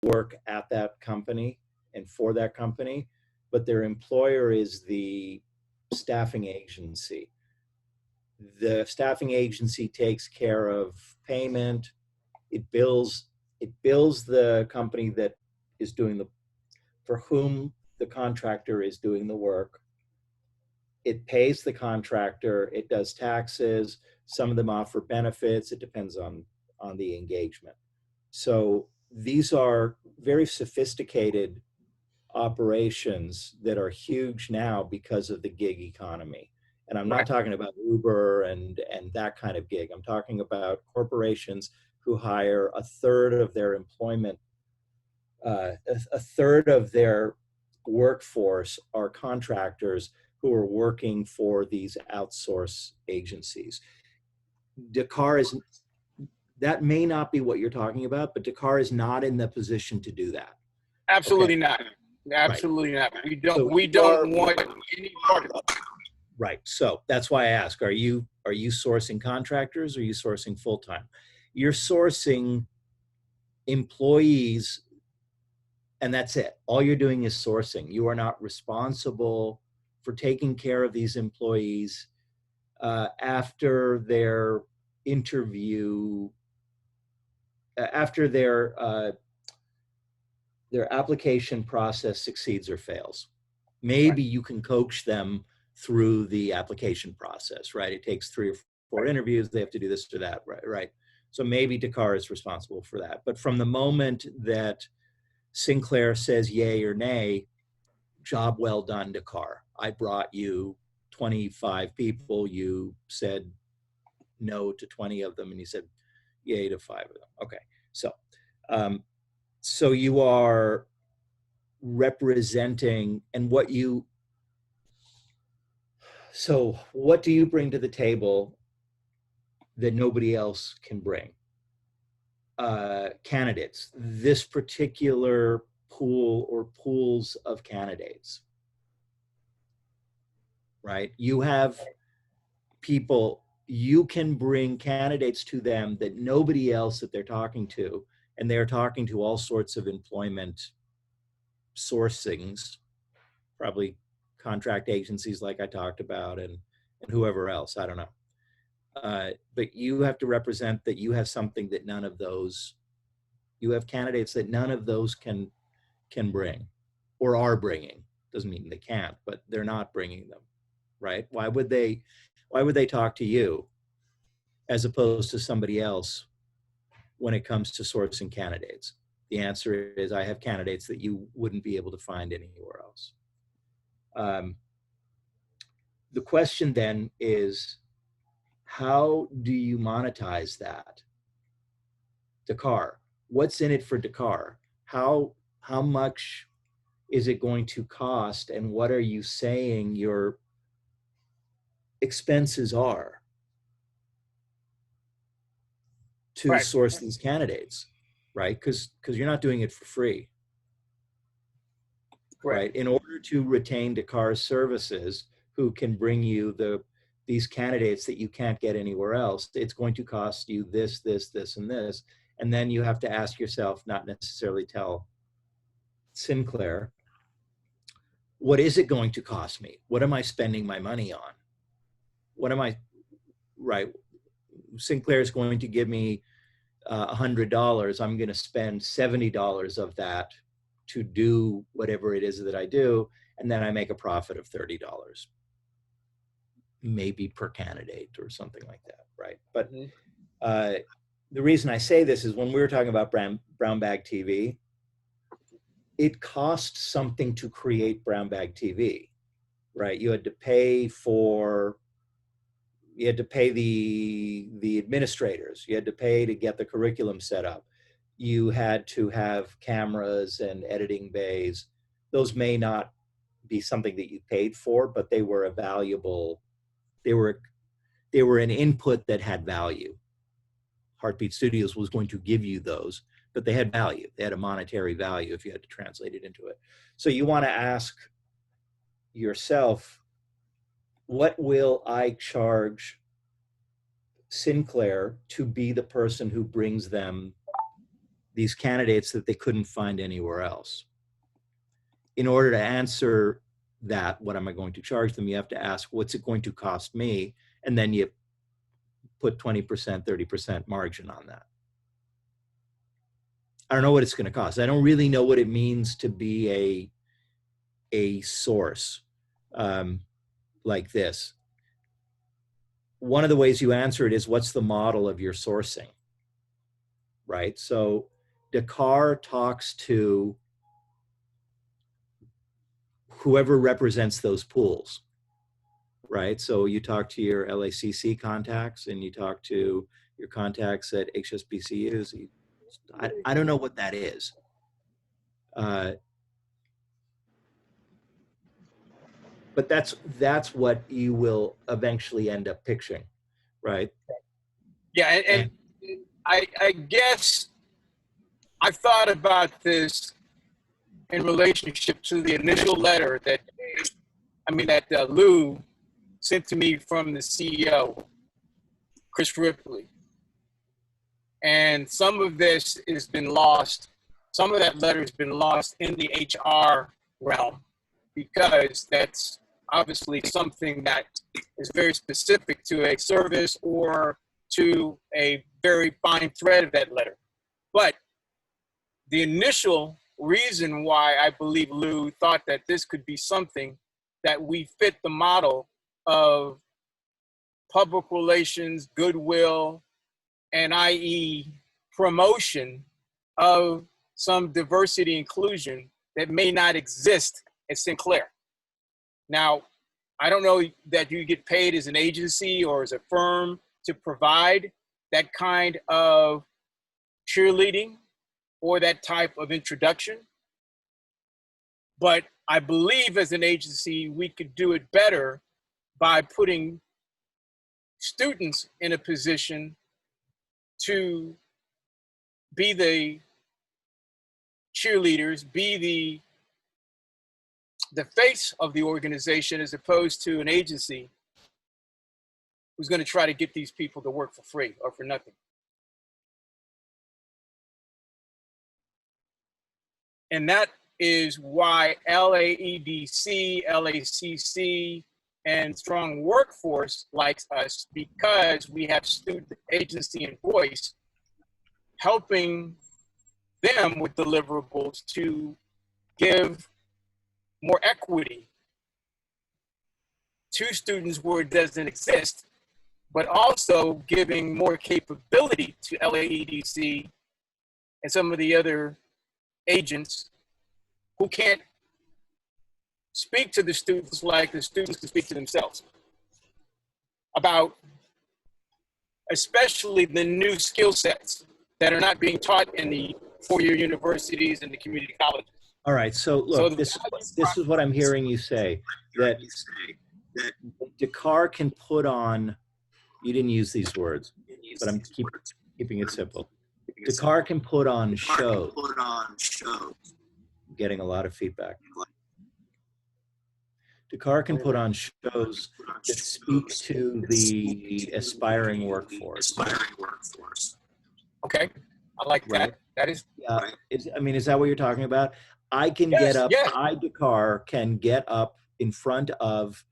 work at that company and for that company, but their employer is the staffing agency. The staffing agency takes care of payment. It bills the company that is doing the for whom the contractor is doing the work. It pays the contractor, it does taxes, some of them offer benefits, it depends on the engagement. So these are very sophisticated operations that are huge now because of the gig economy. And I'm not Right. talking about Uber and that kind of gig. I'm talking about corporations who hire a third of their employment, a third of their workforce are contractors who are working for these outsource agencies. Dakar is, that may not be what you're talking about, but Dakar is not in the position to do that. Okay. Absolutely not. Right. Absolutely not. So We you are, don't want any part of it. right. So that's why I ask, are you sourcing contractors or are you sourcing full-time? You're sourcing employees, and that's it. All you're doing is sourcing. You are not responsible for taking care of these employees after their interview, after their application process succeeds or fails. Maybe you can coach them through the application process, right? It takes 3 or 4 interviews. They have to do this or that, right? So maybe Dakar is responsible for that. But from the moment that Sinclair says yay or nay, job well done, Dakar. I brought you 25 people. You said no to 20 of them, and you said yay to 5 of them. Okay, so so you are representing, and what do you bring to the table that nobody else can bring? Candidates, this particular pool or pools of candidates, right? You have people, you can bring candidates to them that nobody else that they're talking to, and they're talking to all sorts of employment sourcings, probably contract agencies like I talked about, and whoever else, I don't know. But you have to represent that you have something that none of those, you have candidates that none of those can bring or are bringing. Doesn't mean they can't, but they're not bringing them, right? Why would they talk to you as opposed to somebody else when it comes to sourcing candidates? The answer is I have candidates that you wouldn't be able to find anywhere else. The question then is, how do you monetize that? Dakar, what's in it for Dakar? How much is it going to cost, and what are you saying your expenses are to Right. source these candidates, right? Because you're not doing it for free, Correct. right? In order to retain Dakar's services, who can bring you these candidates that you can't get anywhere else, it's going to cost you this, and this. And then you have to ask yourself, not necessarily tell Sinclair, what is it going to cost me? What am I spending my money on? What am I, right? Sinclair is going to give me $100. I'm going to spend $70 of that to do whatever it is that I do, and then I make a profit of $30, maybe per candidate or something like that, right? But the reason I say this is when we were talking about Brown Bag TV, it costs something to create Brown Bag TV, right? You had to pay the administrators, you had to pay to get the curriculum set up, you had to have cameras and editing bays. Those may not be something that you paid for, but they were a valuable, they were an input that had value. Heartbeat Studios was going to give you those, but they had value. They had a monetary value if you had to translate it into it. So you want to ask yourself, what will I charge Sinclair to be the person who brings them these candidates that they couldn't find anywhere else. In order to answer that, what am I going to charge them? You have to ask, what's it going to cost me? And then you put 20%, 30% margin on that. I don't know what it's going to cost. I don't really know what it means to be a source like this. One of the ways you answer it is, what's the model of your sourcing, right? So Dakar talks to whoever represents those pools, right? So you talk to your LACC contacts and you talk to your contacts at HSBCUs. I don't know what that is. But that's what you will eventually end up pitching, right? Yeah, and I guess I thought about this in relationship to the initial letter that Lou sent to me from the CEO, Chris Ripley. And some of this has been lost. Some of that letter has been lost in the HR realm, because that's obviously something that is very specific to a service or to a very fine thread of that letter. But the initial reason why I believe Lou thought that this could be something that we fit the model of public relations, goodwill, and i.e. promotion of some diversity inclusion that may not exist at Sinclair. Now, I don't know that you get paid as an agency or as a firm to provide that kind of cheerleading or that type of introduction. But I believe as an agency, we could do it better by putting students in a position to be the cheerleaders, be the face of the organization, as opposed to an agency who's going to try to get these people to work for free or for nothing. And that is why LAEDC, LACC, and Strong Workforce likes us, because we have student agency and voice helping them with deliverables to give more equity to students where it doesn't exist, but also giving more capability to LAEDC and some of the other agents who can't speak to the students like the students can speak to themselves about especially the new skill sets that are not being taught in the four-year universities and the community colleges. All right, so look, this is what I'm hearing you say, that Dakar can put on, you didn't use these words, but I'm keeping it simple. Dakar can put on shows. Getting a lot of feedback. Dakar can put on shows that speak to the aspiring workforce. Okay, I like that. Right. That is. Is that what you're talking about? I can get up. Yeah. I, Dakar, can get up in front of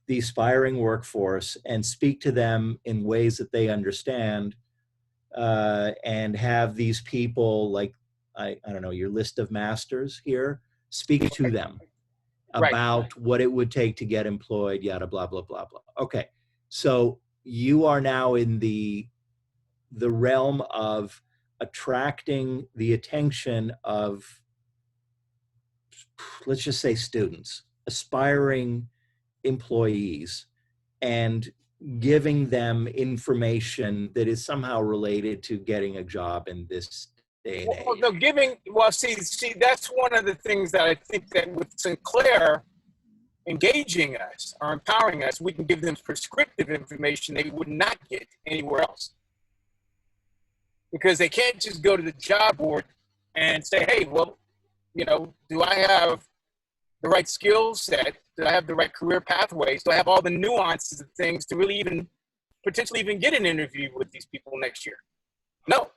the aspiring workforce and speak to them in ways that they understand, and have these people, like, I don't know, your list of masters here, speak to them about what it would take to get employed, yada, blah, blah, blah, blah. Okay, so you are now in the realm of attracting the attention of, let's just say, students, aspiring employees, and giving them information that is somehow related to getting a job in this day and age. See, that's one of the things that I think that with Sinclair engaging us or empowering us, we can give them prescriptive information they would not get anywhere else. Because they can't just go to the job board and say, hey, well, do I have the right skill set? Do I have the right career pathways? Do I have all the nuances of things to really potentially even get an interview with these people next year? No.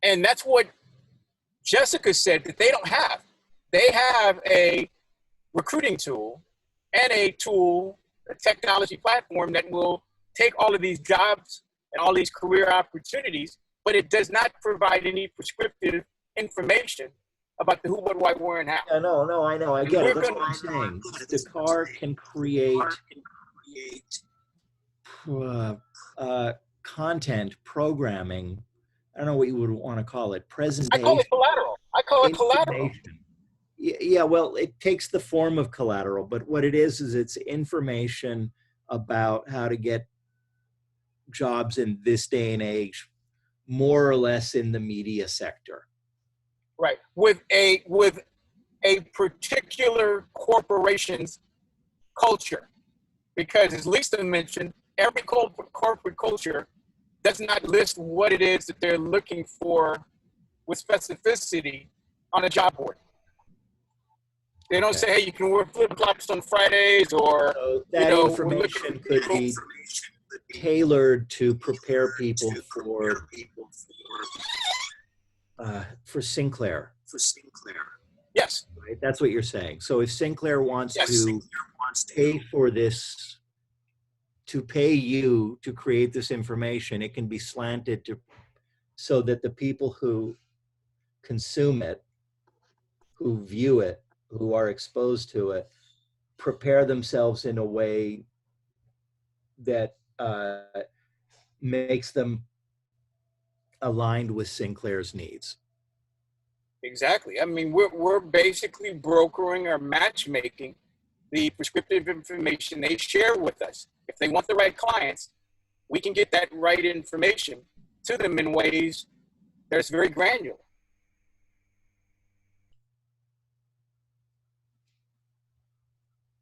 And that's what Jessica said that they don't have. They have a recruiting tool and a tool, a technology platform that will take all of these jobs and all these career opportunities, but it does not provide any prescriptive information about the who, what, why, where, and how. Yeah, no, I know, I get it. We're That's gonna, what I'm saying. The car can create content, programming. I don't know what you would want to call it. I call Presentation, it collateral. I call it collateral. information. Yeah, well, it takes the form of collateral, but what it is it's information about how to get jobs in this day and age, more or less in the media sector. Right. With a particular corporation's culture. Because as Lisa mentioned, every corporate culture does not list what it is that they're looking for with specificity on a job board. They don't say, hey, you can wear flip-flops on Fridays, or, so that information could be tailored to prepare people for Sinclair. Yes. Right? That's what you're saying. So if Sinclair wants to pay for this, to pay you to create this information, it can be slanted to so that the people who consume it, who view it, who are exposed to it, prepare themselves in a way that makes them aligned with Sinclair's needs. Exactly. I mean, we're basically brokering or matchmaking the prescriptive information they share with us. If they want the right clients, we can get that right information to them in ways that's very granular.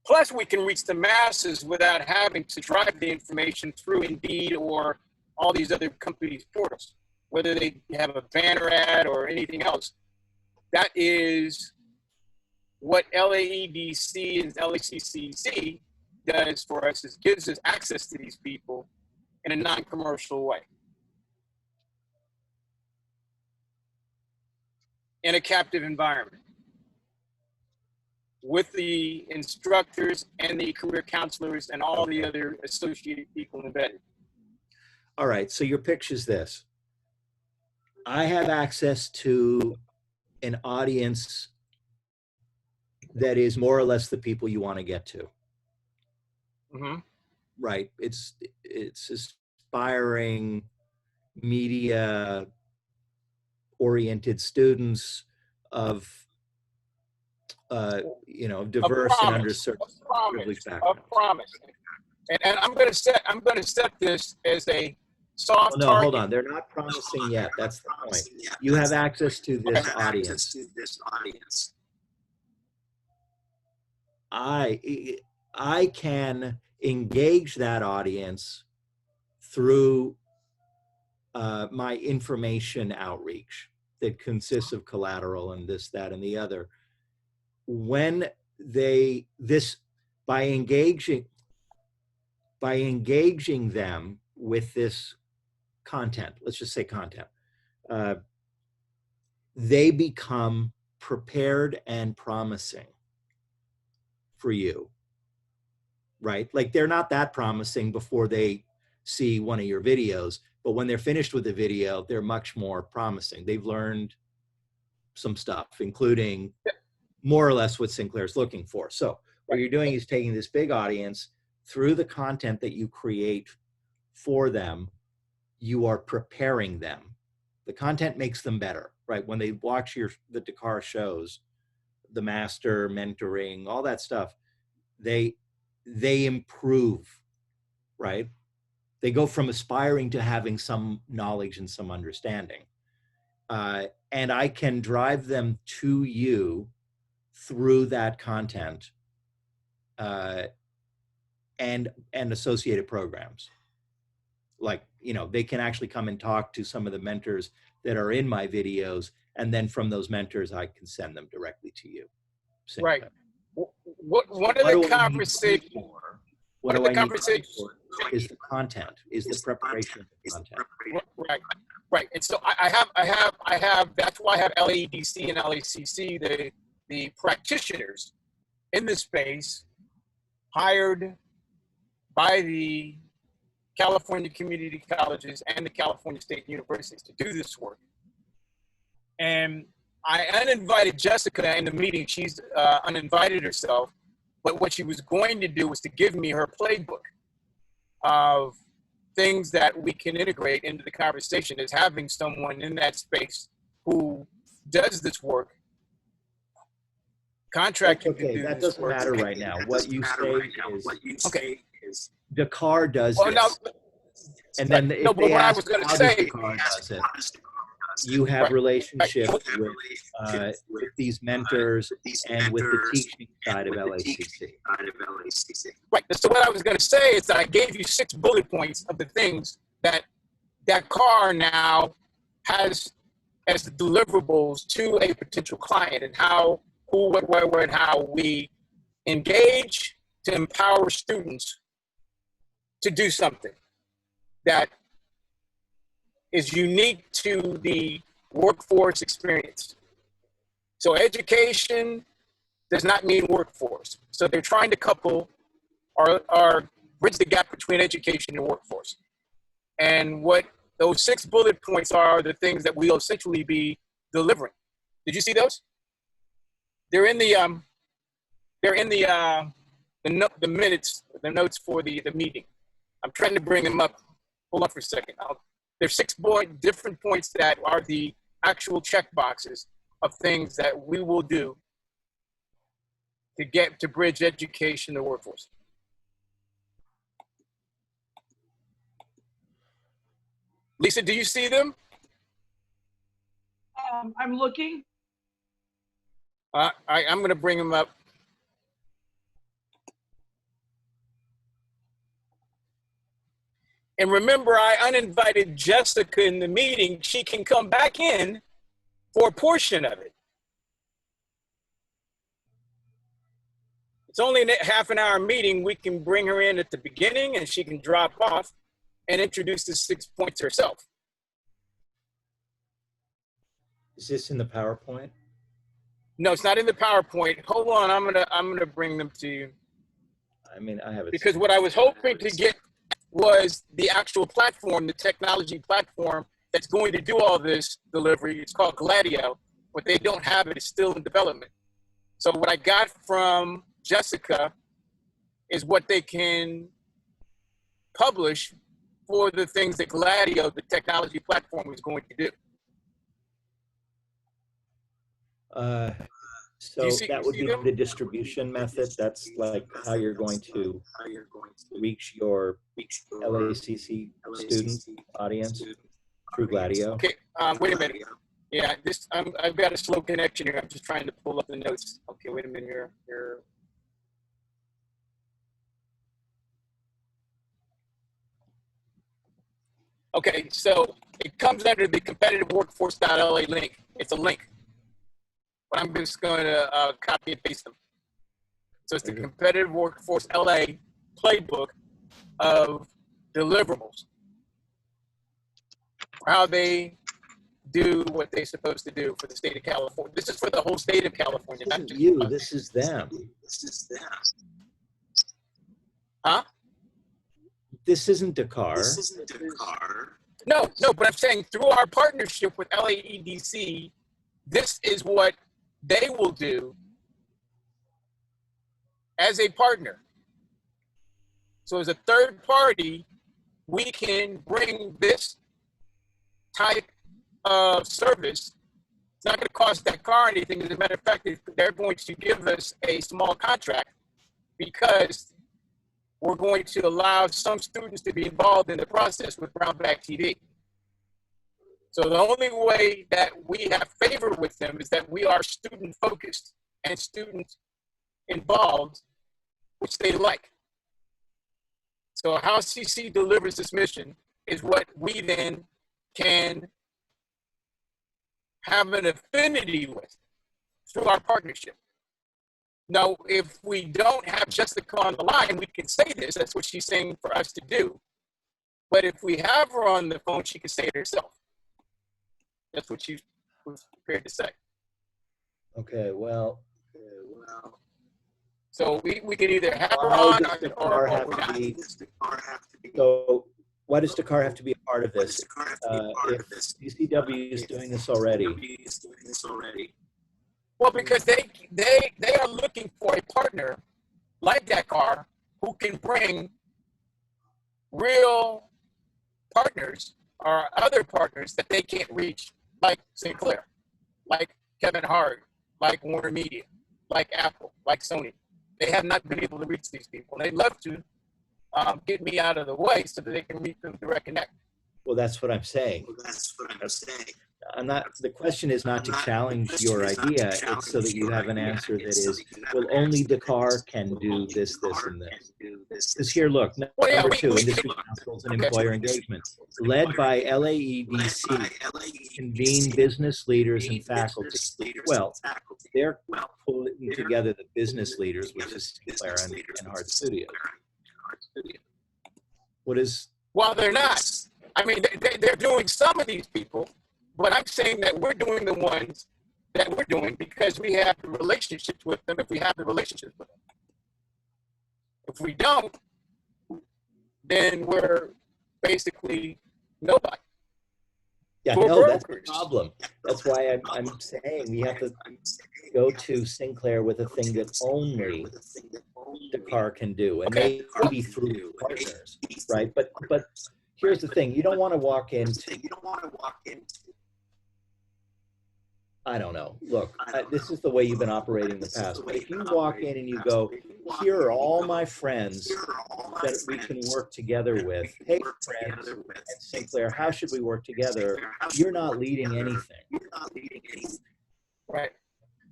Plus, we can reach the masses without having to drive the information through Indeed or all these other companies' portals, whether they have a banner ad or anything else. That is what LAEDC and LACCC does for us, is gives us access to these people in a non-commercial way, in a captive environment, with the instructors and the career counselors and all the other associated people embedded. All right, so your pitch is this. I have access to an audience that is more or less the people you want to get to. Mm-hmm. Right. It's aspiring media oriented students of diverse and underserved backgrounds. A promise. And I'm going to set this as a soft no, target. hold on. They're not promising yet. That's the point. You have access to this audience. I can engage that audience through my information outreach that consists of collateral and this, that, and the other. When by engaging them with this content, let's just say content, they become prepared and promising for you, right? Like they're not that promising before they see one of your videos, but when they're finished with the video, they're much more promising. They've learned some stuff, including more or less what Sinclair's looking for. So what you're doing is taking this big audience through the content that you create for them. You are preparing them. The content makes them better, right? When they watch the Dakar shows, the master mentoring, all that stuff, they improve, right? They go from aspiring to having some knowledge and some understanding. And I can drive them to you through that content and associated programs. Like, they can actually come and talk to some of the mentors that are in my videos. And then from those mentors, I can send them directly to you. Right. One of the conversations is the content, is the preparation of the content. Right, right. And so I have. That's why I have LAEDC and LACC, the practitioners in this space, hired by the California community colleges and the California State Universities to do this work. And I uninvited Jessica in the meeting. She's uninvited herself, but what she was going to do was to give me her playbook of things that we can integrate into the conversation, is having someone in that space who does this work, contracted Okay, to do that this doesn't work. matter right now. What you say is, Okay. Dakar does Well, now, this. And then if no, but they what I ask was going to how does say, Dakar does it, you have Right. relationships with these mentors and with the teaching side of LACC. right. So what I was going to say is that I gave you 6 bullet points of the things that car now has as the deliverables to a potential client, and how, who, what, where, and how we engage to empower students to do something that is unique to the workforce experience. So education does not mean workforce. So they're trying to couple or bridge the gap between education and workforce. And what those 6 bullet points are the things that we'll essentially be delivering. Did you see those? They're in the minutes, the notes for the meeting. I'm trying to bring them up. Hold on for a second. There's 6 different points that are the actual check boxes of things that we will do to bridge education to workforce. Lisa, do you see them? I'm looking. I'm going to bring them up. And remember, I uninvited Jessica in the meeting. She can come back in for a portion of it. It's only a half an hour meeting. We can bring her in at the beginning and she can drop off and introduce the 6 points herself. Is this in the PowerPoint? No, it's not in the PowerPoint. Hold on, I'm gonna bring them to you. I mean, I have it. Because what I was hoping to get was the actual platform, the technology platform that's going to do all this delivery. It's called Gladio, but they don't have it. It's still in development. So what I got from Jessica is what they can publish for the things that Gladio, the technology platform, is going to do. So that would be the distribution method. That's like how you're going to reach your LACC student audience through Gladio. Okay, wait a minute. Yeah, I've got a slow connection here. I'm just trying to pull up the notes. Okay, wait a minute here. Okay, so it comes under the competitive workforce.la link. It's a link. But I'm just going to copy and paste them. So it's the competitive workforce LA playbook of deliverables. How they do what they're supposed to do for the state of California. This is for the whole state of California. This not is just you. This is them. Huh? This isn't Dakar. No, but I'm saying through our partnership with LAEDC, this is what they will do as a partner. So as a third party, we can bring this type of service. It's not going to cost that car anything. As a matter of fact, they're going to give us a small contract because we're going to allow some students to be involved in the process with Brown Bag TV. So the only way that we have favor with them is that we are student focused and student involved, which they like. So how CC delivers this mission is what we then can have an affinity with through our partnership. Now, if we don't have Jessica on the line, we can say this. That's what she's saying for us to do. But if we have her on the phone, she can say it herself. That's what she was prepared to say. Okay, well. So we can either have her Why on does the or car not. have to be? So why does the car have to be a part of this? If DCW is doing this already. Well, because they are looking for a partner like that car who can bring real partners or other partners that they can't reach, like Sinclair, like Kevin Hart, like Warner Media, like Apple, like Sony. They have not been able to reach these people. They'd love to get me out of the way so that they can reach them direct connect. Well, that's what I'm saying. I'm not. The question is not to challenge your idea. It's so that you have an answer that is, well, only Dakar can do this, this, and this. Because here, look, number two, industry councils and employer engagement, led by LAEDC, convene business leaders and faculty. Well, they're pulling together the business leaders, which is Sinclair and Hart Studios. What is? Well, they're not. I mean, they're doing some of these people, but I'm saying that we're doing the ones that we're doing because we have the relationships with them. If we have the relationships with them, if we don't, then we're basically nobody. Yeah, no, that's the problem. That's why I'm saying we have to go to Sinclair with a thing that only the car can do, and maybe through partners, right? But here's the thing: you don't want to walk into. I don't know. Look, this is the way you've been operating in the past. But if you walk in and you go, here are all my friends that we can work together with. Hey, friends and Sinclair, how should we work together? You're not leading anything. Right.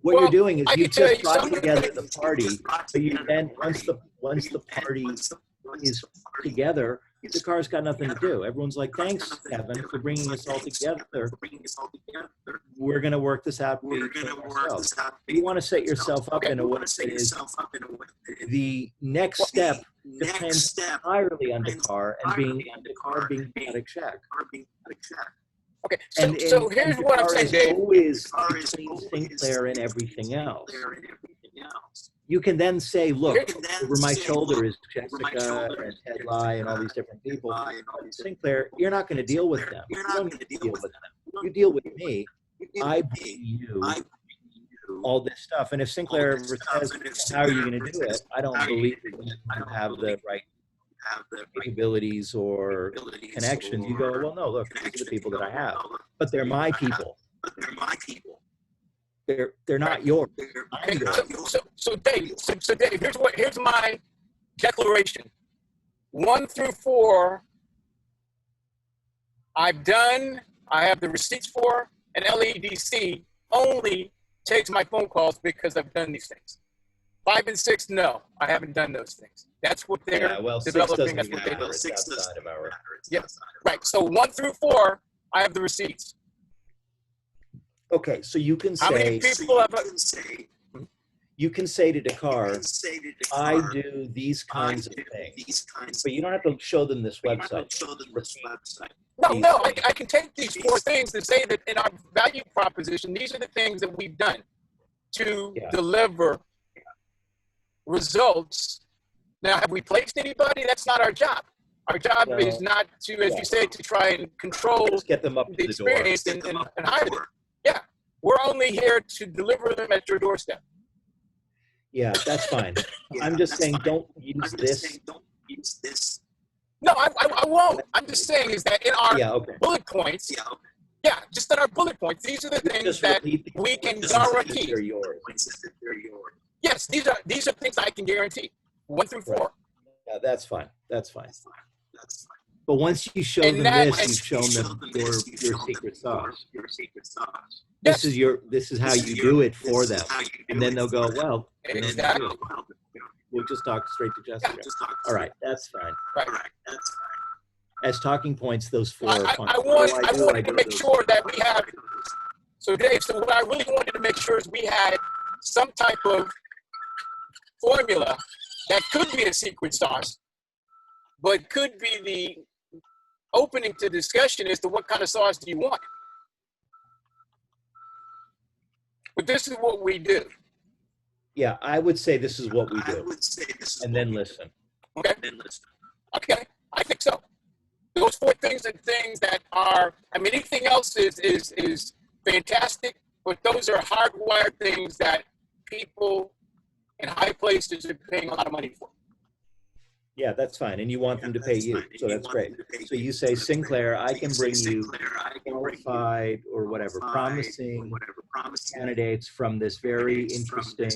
What you're doing is you just brought together the party, but you then once the party is together, the car's got nothing to do. Everyone's like, thanks, Kevin, for bringing us all together. We're going to work this out between ourselves. You want to set yourself up in a way that is the next step depends entirely on the car and being got a check. Okay, so here's what I'm saying, Dave. Always between Sinclair and everything else. You can then say, look, over my shoulder is Jessica and Ted Lai and all these different people. But Sinclair, you're not going to deal with them. You don't need to deal with them. You deal with me. I bring you all this stuff. And if Sinclair says, how are you going to do it? I don't believe that you have the right capabilities or connections. You go, well, no, look, these are the people that I have. But they're my people. They're not yours. I'm yours. So Dave, here's my declaration. 1 through 4, I have the receipts for, and LADC only takes my phone calls because I've done these things. 5 and 6, no, I haven't done those things. That's what they're developing. That's what they do. Yes, right. So 1 through 4, I have the receipts. Okay, so you can say. How many people have? You can say to Dakar, I do these kinds of things, but you don't have to show them this website. No, I can take these 4 things and say that in our value proposition, these are the things that we've done to deliver results. Now, have we placed anybody? That's not our job. Our job is not to, as you say, to try and control get them up to the experience and hide it. Yeah, we're only here to deliver them at your doorstep. Yeah, that's fine. I'm just saying, don't use this. No, I won't. I'm just saying is that in our bullet points, just in our bullet points, these are the things that we can guarantee. They're yours. Yes, these are things I can guarantee. 1 through 4. Yeah, that's fine. That's fine. But once you show them this, you've shown them your secret sauce. This is how you do it for them, and then they'll go, well, we'll just talk straight to Jessica. All right, that's fine. Right. As talking points, those 4 are fine. I wanted to make sure that we have. So Dave, what I really wanted to make sure is we had some type of formula that could be a secret sauce, but could be the opening to discussion as to what kind of sauce do you want. But this is what we do. Yeah, I would say this is what we do. And then listen. Okay. Okay, I think so. Those four things are things that are, I mean, anything else is fantastic, but those are hardwired things that people in high places are paying a lot of money for. Yeah, that's fine. And you want them to pay you. So that's great. So you say, Sinclair, I can bring you qualified or whatever, promising candidates from this very interesting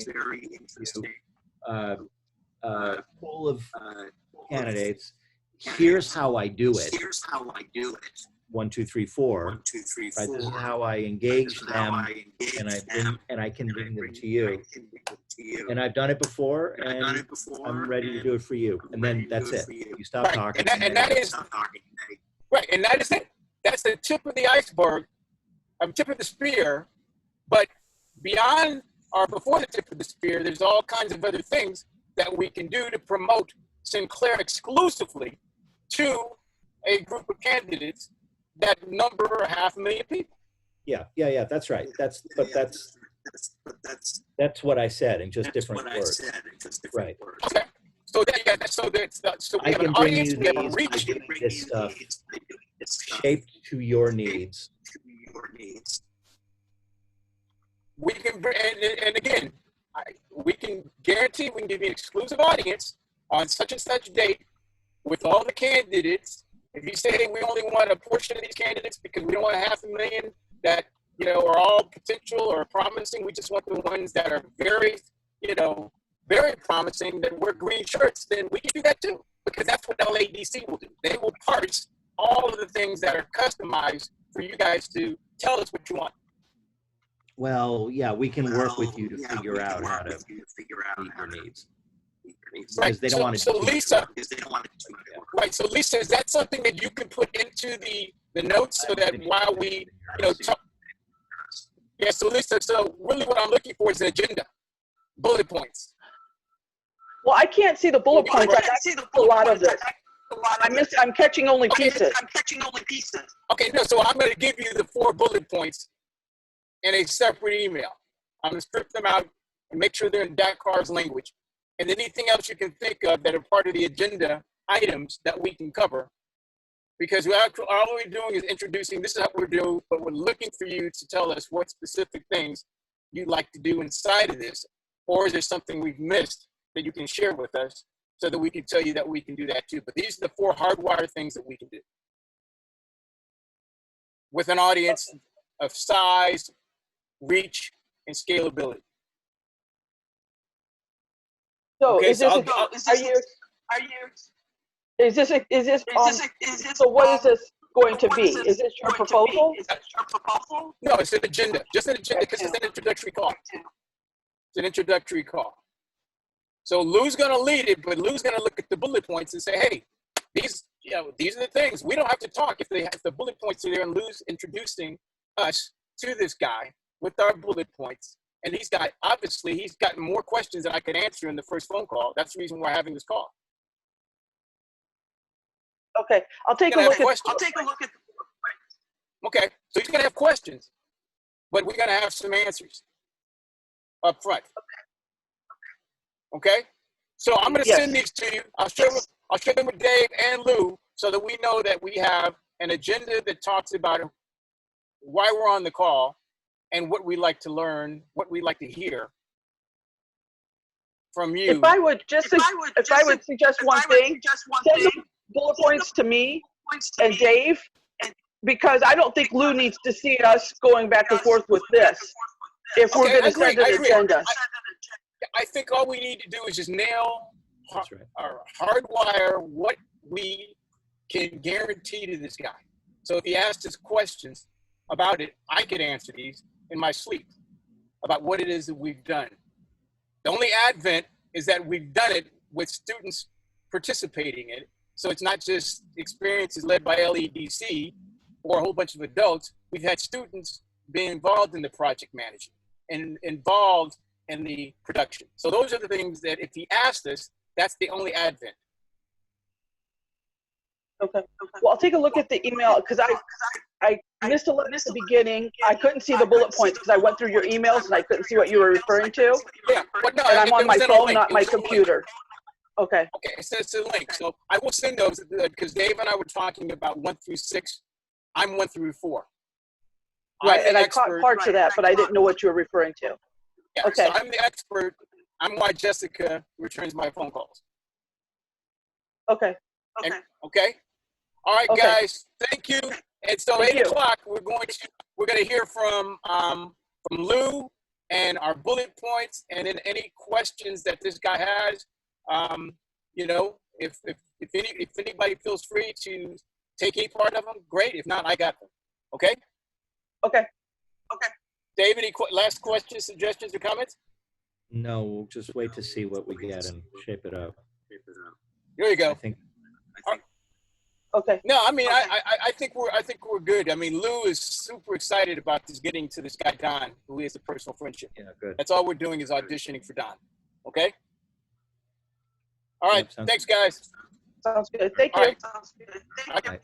pool of candidates. Here's how I do it. 1, 2, 3, 4. Right? This is how I engage them, and I can bring them to you. And I've done it before, and I'm ready to do it for you. And then that's it. You stop talking. And that is right. And that is it. That's the tip of the iceberg, tip of the spear. But beyond or before the tip of the spear, there's all kinds of other things that we can do to promote Sinclair exclusively to a group of candidates that number 500,000 people. Yeah, that's right. That's what I said in just different words. Right. Okay. So we have an audience, we have a reach. This stuff shaped to your needs. We can, and again, we can guarantee we can give you an exclusive audience on such and such date with all the candidates. If you say, hey, we only want a portion of these candidates because we don't want 500,000 that, you know, are all potential or promising. We just want the ones that are very, you know, very promising that wear green shirts, then we can do that too. Because that's what LADC will do. They will parse all of the things that are customized for you guys to tell us what you want. Well, yeah, we can work with you to figure out how to meet your needs. Right. They don't want to. So Lisa, right. So Lisa, is that something that you can put into the notes so that while we, you know, talk? Yeah. So Lisa, so really, what I'm looking for is an agenda, bullet points. Well, I can't see the bullet points. I see a lot of this. I'm catching only pieces. Okay. No. So I'm going to give you the 4 bullet points in a separate email. I'm going to strip them out and make sure they're in Dakar's language. And anything else you can think of that are part of the agenda items that we can cover. Because all we're doing is introducing, this is what we're doing, but we're looking for you to tell us what specific things you'd like to do inside of this. Or is there something we've missed that you can share with us so that we can tell you that we can do that too. But these are the 4 hardwired things that we can do. With an audience of size, reach, and scalability. So okay, is this, so what is this going to be? Is this your proposal? No, it's an agenda. Just an agenda because it's an introductory call. It's an introductory call. So Lou's going to lead it, but Lou's going to look at the bullet points and say, hey, these are the things. We don't have to talk if the bullet points are there, and Lou's introducing us to this guy with our bullet points. And he's got more questions than I could answer in the first phone call. That's the reason we're having this call. Okay, I'll take a look at. Okay, so he's gonna have questions, but we're gonna have some answers up front. Okay, so I'm gonna send these to you. I'll share them with Dave and Lou so that we know that we have an agenda that talks about why we're on the call and what we like to learn, what we like to hear from you. If I would suggest one thing, send the bullet points to me and Dave, because I don't think Lou needs to see us going back and forth with this. If we're going to send an agenda. I think all we need to do is just nail or hardwire what we can guarantee to this guy. So if he asks us questions about it, I could answer these in my sleep about what it is that we've done. The only advent is that we've done it with students participating in it. So it's not just experiences led by LEDC or a whole bunch of adults. We've had students being involved in the project management and involved in the production. So those are the things that if he asked us, that's the only advent. Okay. Well, I'll take a look at the email because I missed a letter at the beginning. I couldn't see the bullet points because I went through your emails and I couldn't see what you were referring to. Yeah, but no, And I'm on my phone, link. not my computer. Okay. Okay, it says a link. So I will send those because Dave and I were talking about 1 through 6. I'm 1 through 4. Right, and I caught parts of that, but I didn't know what you were referring to. Yeah, okay. So I'm the expert. I'm why Jessica returns my phone calls. Okay. Okay. Okay. All right, okay. guys. Thank you. And so Thank 8 o'clock, we're going to hear from Lou and our bullet points, and then any questions that this guy has. You know, if anybody feels free to take a part of them, great. If not, I got them. Okay. Okay. Okay. Dave, any last questions, suggestions, or comments? No, we'll just wait to see what we get and shape it up. Here you go. I think. Okay. No, I mean, I think we're good. I mean, Lou is super excited about this, getting to this guy Don, who is a personal friendship. Yeah, good. That's all we're doing is auditioning for Don. Okay. All right. Yep, Thanks, guys. Sounds good. Thank you. All right. Sounds good. Thank you.